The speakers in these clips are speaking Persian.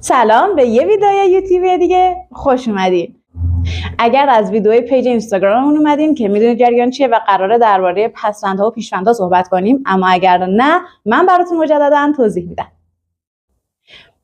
سلام به یه ویدیو یوتیوبی دیگه خوش اومدین. اگر از ویدیوی پیج اینستاگراممون اومدین که میدونید جریان چیه و قراره درباره پسوندها و پیشوندها صحبت کنیم، اما اگر نه من براتون مجددا توضیح میدم.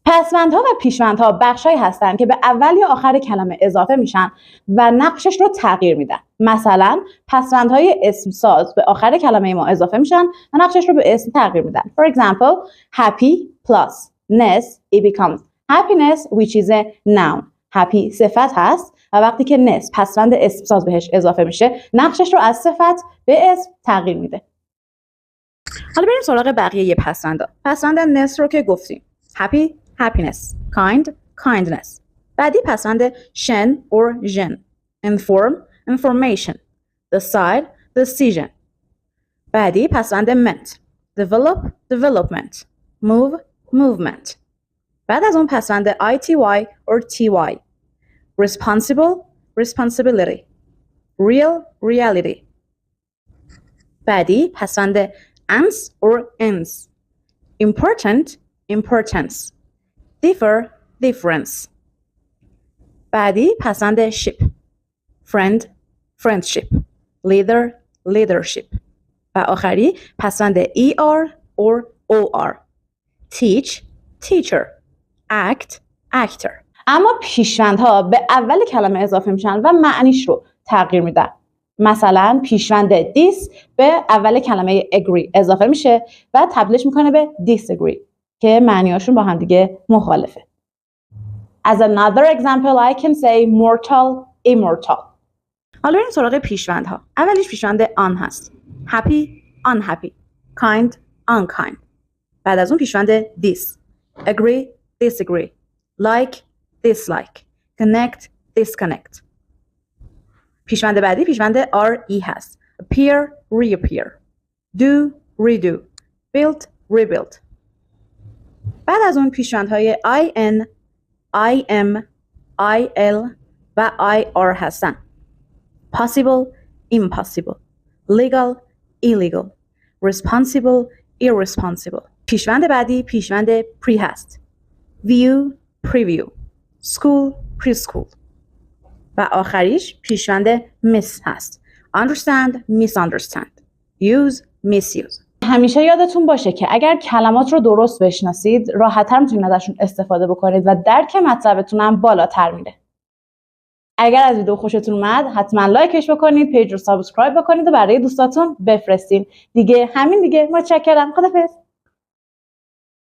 پسوندها و پیشوندها بخشایی هستن که به اول یا آخر کلمه اضافه میشن و نقشش رو تغییر میدن. مثلا پسوندهای اسم ساز به آخر کلمه ما اضافه میشن و نقشش رو به اسم تغییر میدن. For example, happy plus ness it becomes happiness which is a noun. happy صفت هست و وقتی که ness پسوند اسم ساز بهش اضافه میشه نقشش رو از صفت به اسم تغییر میده. حالا بریم سراغ بقیه پسوندا. پسوند ness رو که گفتیم. happy happiness, kind kindness. بعدی پسوند shen or jen. inform information, decide decision. بعدی پسوند meant. develop development, move movement. بعد از اون پسوند ity or ty. responsible responsibility, real reality. بعدی پسوند ans or ens. important importance, differ difference. بعدی پسوند ship. friend friendship, leader leadership. و آخری پسوند er or or. teach teacher, act actor. اما پیشوندها به اول کلمه اضافه میشن و معنیش رو تغییر میدن. مثلا پیشوند this به اول کلمه agree اضافه میشه و تبدیلش میکنه به disagree که معنیاشون با هم دیگه مخالفه. As another example I can say mortal immortal. حالا بریم سراغ پیشوندها. اولیش پیشوند on هست. happy unhappy, kind unkind. بعد از اون پیشوند this. agree disagree, like dislike, connect disconnect. پیشوند بعدی پیشوند re هست. appear reappear, do redo, build rebuild. بعد از اون پیشوندهای in, im, il و ir هستن. possible impossible, legal illegal, responsible irresponsible. پیشوند بعدی پیشوند pre هست. view preview, school preschool. و آخریش پیشوند miss هست. understand misunderstand, use misuse. همیشه یادتون باشه که اگر کلمات رو درست بشناسید راحت‌تر میتونید ازشون استفاده بکنید و درک مطلبتون هم بالاتر میره. اگر از ویدیو خوشتون اومد حتما لایکش بکنید، پیج رو سابسکرایب بکنید و برای دوستاتون بفرستین. دیگه همین دیگه، متشکرم. خداحافظ.